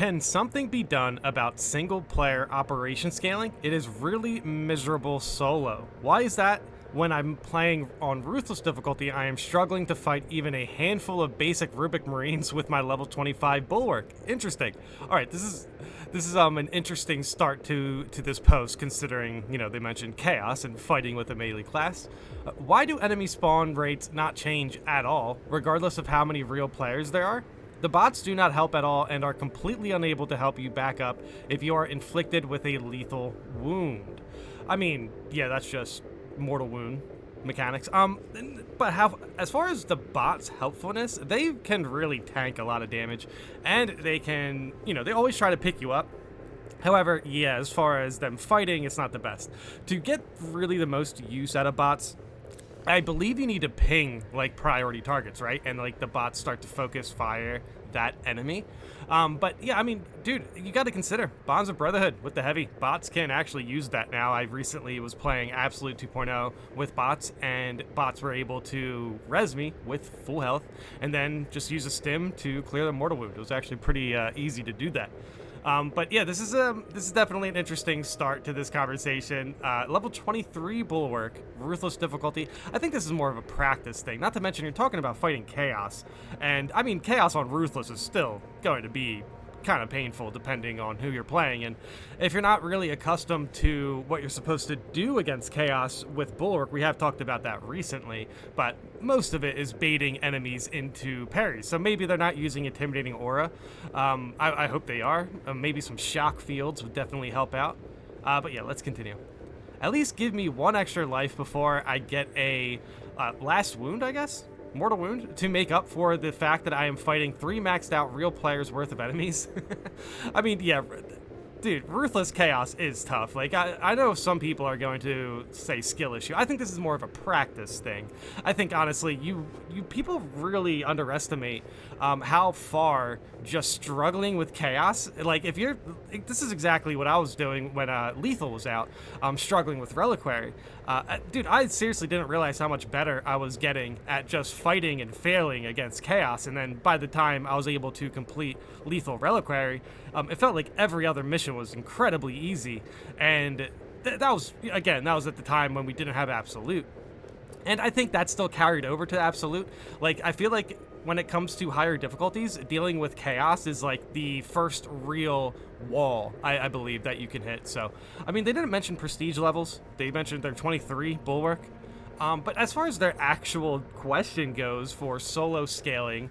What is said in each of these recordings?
Can something be done about single player operation scaling? It is really miserable solo. Why is that? When I'm playing on Ruthless difficulty, I am struggling to fight even a handful of basic Rubik Marines with my level 25 Bulwark. Interesting. All right, this is an interesting start to this post, considering they mentioned chaos and fighting with a melee class. Why do enemy spawn rates not change at all, regardless of how many real players there are? The bots do not help at all and are completely unable to help you back up if you are inflicted with a lethal wound. I mean, yeah, that's just mortal wound mechanics. But as far as the bots' helpfulness, they can really tank a lot of damage, and they can, they always try to pick you up. However, yeah, as far as them fighting, it's not the best. To get really the most use out of bots, I believe you need to ping like priority targets, right? And like the bots start to focus fire that enemy. But yeah, I mean, dude, you got to consider Bonds of Brotherhood with the heavy. Bots can actually use that now. I recently was playing Absolute 2.0 with bots, and bots were able to res me with full health and then just use a stim to clear the mortal wound. It was actually pretty easy to do that. But yeah, this is definitely an interesting start to this conversation. Level 23 Bulwark, Ruthless difficulty. I think this is more of a practice thing. Not to mention you're talking about fighting chaos, and I mean chaos on Ruthless is still going to be kind of painful depending on who you're playing, and if you're not really accustomed to what you're supposed to do against chaos with Bulwark, we have talked about that recently, but most of it is baiting enemies into parries, so maybe they're not using Intimidating Aura. I hope they are. Maybe some shock fields would definitely help out, but yeah, let's continue. At least give me one extra life before I get a last wound, I guess? Mortal wound, to make up for the fact that I am fighting 3 maxed out real players worth of enemies. I mean, yeah, dude, Ruthless Chaos is tough. Like, I know some people are going to say skill issue. I think this is more of a practice thing. I think, honestly, you people really underestimate how far just struggling with Chaos, like, this is exactly what I was doing when Lethal was out, struggling with Reliquary. Dude, I seriously didn't realize how much better I was getting at just fighting and failing against Chaos, and then by the time I was able to complete Lethal Reliquary, it felt like every other mission was incredibly easy, and that was at the time when we didn't have Absolute. And I think that still carried over to Absolute. Like, I feel like when it comes to higher difficulties, dealing with Chaos is like the first real wall, I believe, that you can hit. So, I mean, they didn't mention prestige levels. They mentioned their 23 Bulwark. But as far as their actual question goes for solo scaling,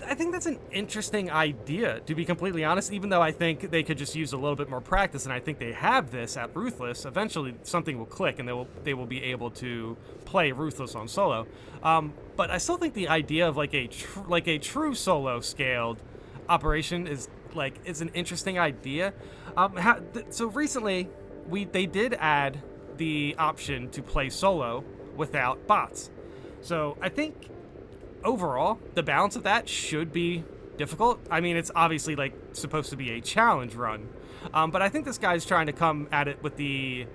I think that's an interesting idea, to be completely honest, even though I think they could just use a little bit more practice, and I think they have this at Ruthless. Eventually something will click and they will be able to play Ruthless on solo. But I still think the idea of like a true solo scaled operation is an interesting idea. So recently they did add the option to play solo without bots. So I think overall, the balance of that should be difficult. I mean, it's obviously like supposed to be a challenge run, but I think this guy's trying to come at it with the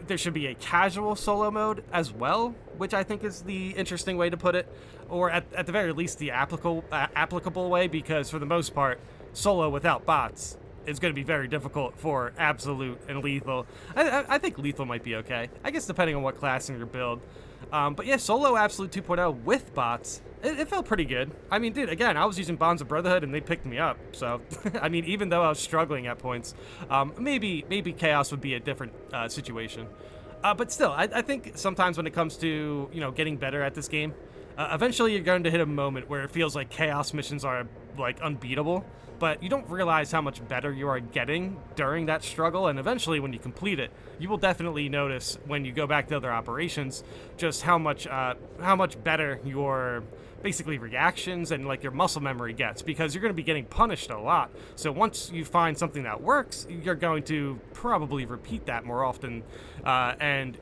there should be a casual solo mode as well, which I think is the interesting way to put it, or at the very least the applicable way, because for the most part, solo without bots is going to be very difficult for Absolute and Lethal. I think Lethal might be okay, I guess, depending on what class in your build. But yeah, solo Absolute 2.0 with bots, it felt pretty good. I mean, dude, again, I was using Bonds of Brotherhood and they picked me up. So, I mean, even though I was struggling at points, maybe Chaos would be a different situation. But still, I think sometimes when it comes to, getting better at this game, eventually you're going to hit a moment where it feels like Chaos missions are, like, unbeatable. But you don't realize how much better you are getting during that struggle, and eventually when you complete it, you will definitely notice when you go back to other operations just how much better your basically reactions and like your muscle memory gets, because you're going to be getting punished a lot. So once you find something that works, you're going to probably repeat that more often, and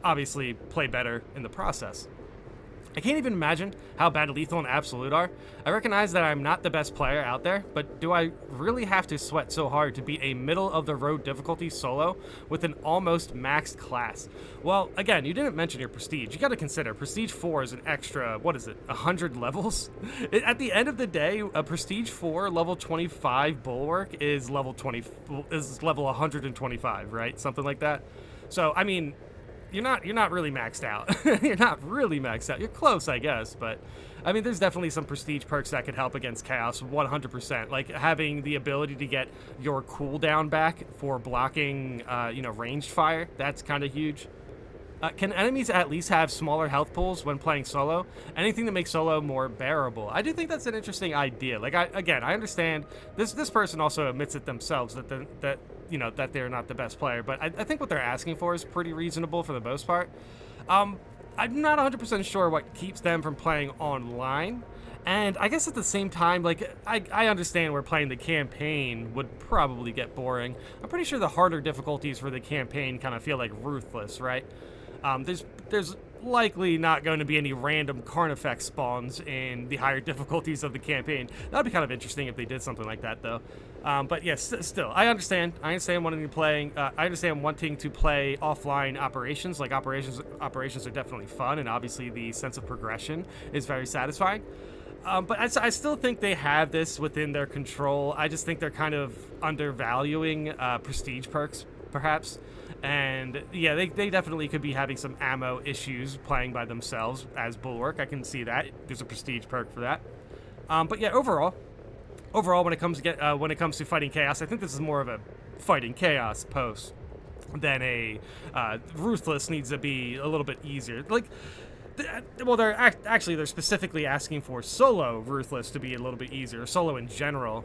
obviously play better in the process. I can't even imagine how bad Lethal and Absolute are. I recognize that I'm not the best player out there, but do I really have to sweat so hard to beat a middle-of-the-road difficulty solo with an almost maxed class? Well, again, you didn't mention your Prestige. You gotta consider, Prestige 4 is an extra, what is it, 100 levels? At the end of the day, a Prestige 4 level 25 Bulwark is level 125, right? Something like that. So, I mean, you're not really maxed out. You're not really maxed out. You're close, I guess, but I mean, there's definitely some prestige perks that could help against Chaos 100%. Like having the ability to get your cooldown back for blocking, ranged fire. That's kind of huge. Can enemies at least have smaller health pools when playing solo? Anything to make solo more bearable. I do think that's an interesting idea. Like, I understand this person also admits it themselves that that they're not the best player, but I think what they're asking for is pretty reasonable for the most part. I'm not 100% sure what keeps them from playing online. And I guess at the same time, like, I understand where playing the campaign would probably get boring. I'm pretty sure the harder difficulties for the campaign kind of feel like ruthless, right? There's likely not going to be any random Carnifex spawns in the higher difficulties of the campaign. That would be kind of interesting if they did something like that, though. But yes, still, I understand wanting to play. I understand wanting to play offline operations. Like operations are definitely fun, and obviously the sense of progression is very satisfying. But I still think they have this within their control. I just think they're kind of undervaluing prestige perks, perhaps. And yeah, they definitely could be having some ammo issues playing by themselves as Bulwark. I can see that. There's a prestige perk for that. But yeah, overall, when it comes to fighting Chaos, I think this is more of a fighting Chaos post than a Ruthless needs to be a little bit easier. Like, they're specifically asking for solo Ruthless to be a little bit easier, solo in general.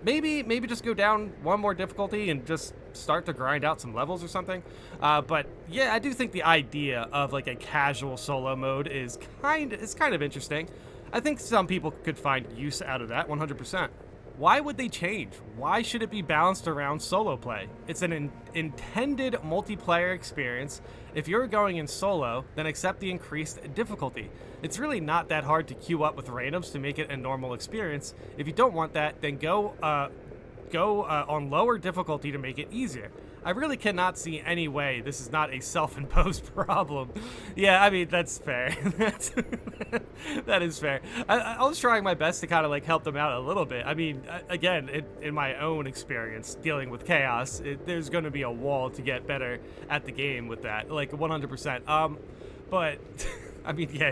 Maybe just go down one more difficulty and just start to grind out some levels or something. But yeah, I do think the idea of like a casual solo mode is kind of interesting. I think some people could find use out of that 100%. Why would they change? Why should it be balanced around solo play? It's an intended multiplayer experience. If you're going in solo, then accept the increased difficulty. It's really not that hard to queue up with randoms to make it a normal experience. If you don't want that, then go on lower difficulty to make it easier. I really cannot see any way this is not a self-imposed problem. Yeah, I mean, that's fair. That is fair. I was trying my best to kind of like help them out a little bit. I mean, again, in my own experience dealing with Chaos, there's going to be a wall to get better at the game with that, like 100%. But I mean, yeah,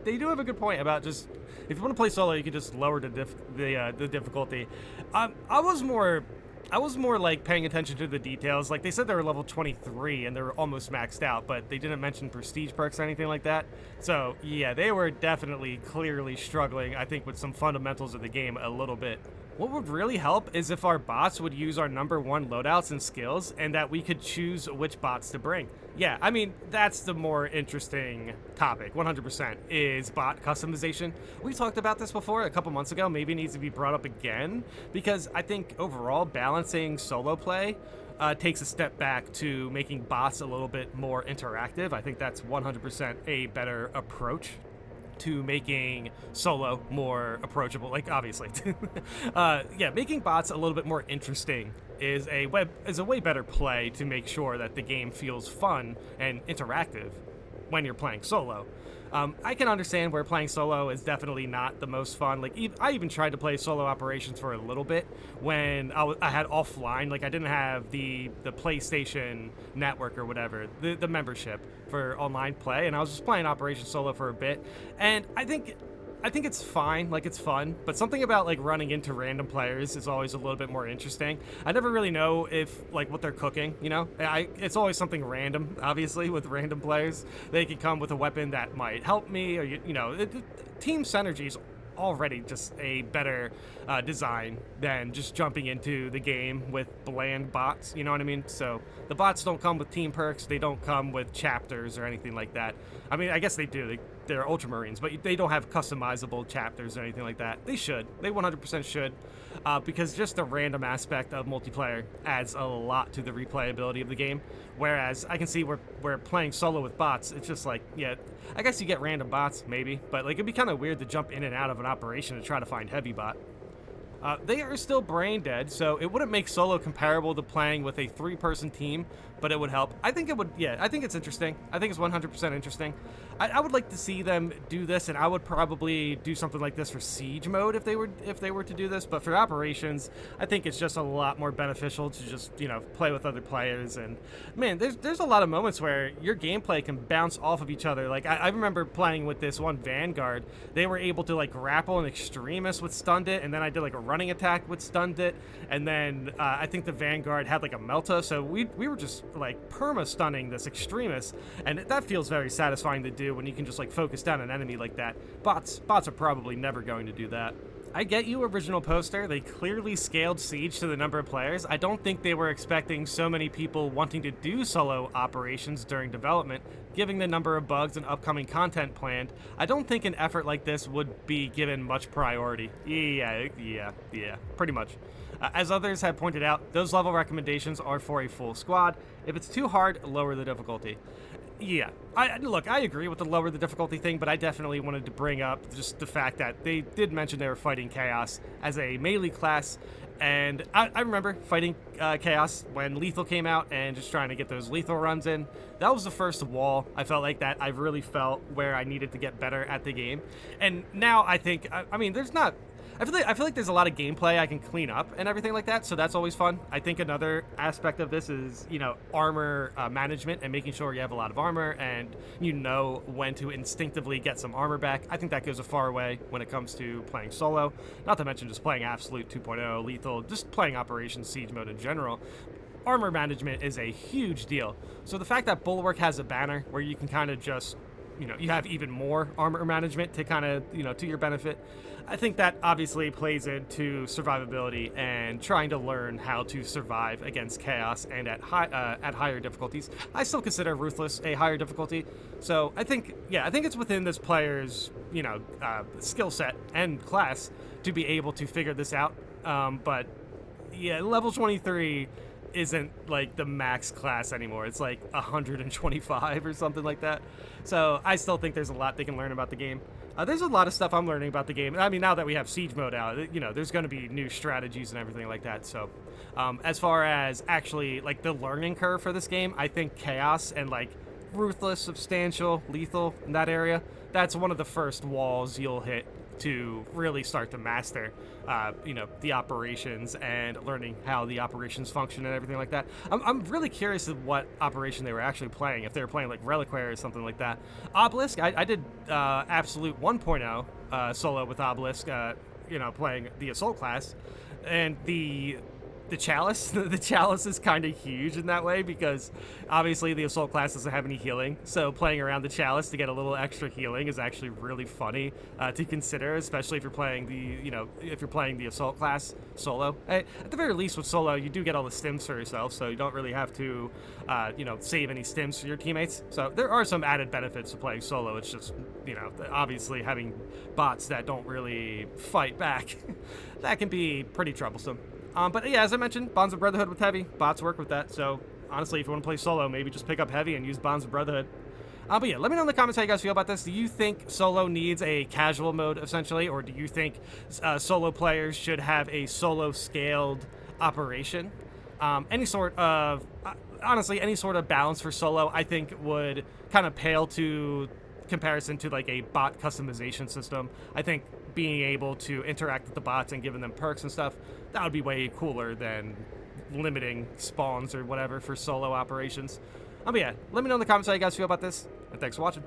they do have a good point about just if you want to play solo, you can just lower the difficulty. I was more like paying attention to the details. Like they said they were level 23 and they were almost maxed out, but they didn't mention prestige perks or anything like that. So yeah, they were definitely clearly struggling, I think, with some fundamentals of the game a little bit. What would really help is if our bots would use our #1 loadouts and skills and that we could choose which bots to bring. Yeah, I mean, that's the more interesting topic, 100%, is bot customization. We talked about this before a couple months ago. Maybe it needs to be brought up again because I think overall balancing solo play takes a step back to making bots a little bit more interactive. I think that's 100% a better approach to making solo more approachable, like obviously. Yeah, making bots a little bit more interesting is a way better play to make sure that the game feels fun and interactive when you're playing solo. I can understand where playing solo is definitely not the most fun. Like, I even tried to play solo operations for a little bit when I had offline. Like, I didn't have the PlayStation Network or whatever, the membership for online play, and I was just playing operations solo for a bit. And I think it's fine, like it's fun, but something about like running into random players is always a little bit more interesting. I never really know if like what they're cooking, you know? It's always something random, obviously, with random players. They can come with a weapon that might help me, or team synergy is already just a better design than just jumping into the game with bland bots, you know what I mean? So the bots don't come with team perks, they don't come with chapters or anything like that. I mean, I guess they do, they're Ultramarines, but they don't have customizable chapters or anything like that. They should, they 100% should. because just the random aspect of multiplayer adds a lot to the replayability of the game. Whereas I can see where playing solo with bots, it's just like, yeah, I guess you get random bots, maybe, but like it'd be kind of weird to jump in and out of an operation to try to find heavy bot. They are still brain dead, so it wouldn't make solo comparable to playing with a 3-person team, but it would help. I think it would, yeah, I think it's interesting. I think it's 100% interesting. I would like to see them do this, and I would probably do something like this for siege mode if they were to do this, but for operations, I think it's just a lot more beneficial to just, play with other players. And man, there's a lot of moments where your gameplay can bounce off of each other. Like I remember playing with this one Vanguard. They were able to like grapple an extremist with stunned it, and then I did like a running attack with stunned it, and then I think the Vanguard had like a melta, so we were just like perma stunning this extremist, and that feels very satisfying to do when you can just like focus down an enemy like that. Bots are probably never going to do that. I get you, original poster. They clearly scaled Siege to the number of players. I don't think they were expecting so many people wanting to do solo operations during development. Given the number of bugs and upcoming content planned, I don't think an effort like this would be given much priority. Yeah, pretty much. As others have pointed out, those level recommendations are for a full squad. If it's too hard, lower the difficulty. Yeah, I agree with the lower the difficulty thing, but I definitely wanted to bring up just the fact that they did mention they were fighting Chaos as a melee class, and I remember fighting Chaos when Lethal came out and just trying to get those lethal runs in. That was the first wall I felt like that I really felt where I needed to get better at the game, and now I think, I mean, there's not... I feel like there's a lot of gameplay I can clean up and everything like that, so that's always fun. I think another aspect of this is, armor management and making sure you have a lot of armor and you know when to instinctively get some armor back. I think that goes a far way when it comes to playing solo, not to mention just playing Absolute 2.0, Lethal, just playing Operation Siege mode in general. Armor management is a huge deal. So the fact that Bulwark has a banner where you can kind of just, you have even more armor management to kind of, to your benefit. I think that obviously plays into survivability and trying to learn how to survive against Chaos and at higher difficulties. I still consider Ruthless a higher difficulty, so I think it's within this player's, skill set and class to be able to figure this out. But yeah, level 23 isn't like the max class anymore. It's like 125 or something like that. So I still think there's a lot they can learn about the game. There's a lot of stuff I'm learning about the game. I mean, now that we have Siege mode out, there's going to be new strategies and everything like that. So as far as actually like the learning curve for this game, I think Chaos and like Ruthless, Substantial, Lethal in that area, that's one of the first walls you'll hit to really start to master, the operations and learning how the operations function and everything like that. I'm really curious of what operation they were actually playing, if they were playing like Reliquary or something like that. Obelisk, I did Absolute 1.0 solo with Obelisk, playing the Assault class, and the Chalice, the Chalice is kind of huge in that way because obviously the Assault class doesn't have any healing, so playing around the Chalice to get a little extra healing is actually really funny to consider, especially if you're playing the Assault class solo. At the very least with solo, you do get all the stims for yourself, so you don't really have to, save any stims for your teammates. So there are some added benefits to playing solo. It's just, obviously having bots that don't really fight back, that can be pretty troublesome. But yeah, as I mentioned, Bonds of Brotherhood with Heavy, bots work with that, so honestly, if you want to play solo, maybe just pick up Heavy and use Bonds of Brotherhood. But yeah, let me know in the comments how you guys feel about this. Do you think solo needs a casual mode, essentially, or do you think solo players should have a solo-scaled operation? Any sort of balance for solo, I think, would kind of pale to comparison to like a bot customization system. I think being able to interact with the bots and giving them perks and stuff, that would be way cooler than limiting spawns or whatever for solo operations. But yeah, let me know in the comments how you guys feel about this, and thanks for watching.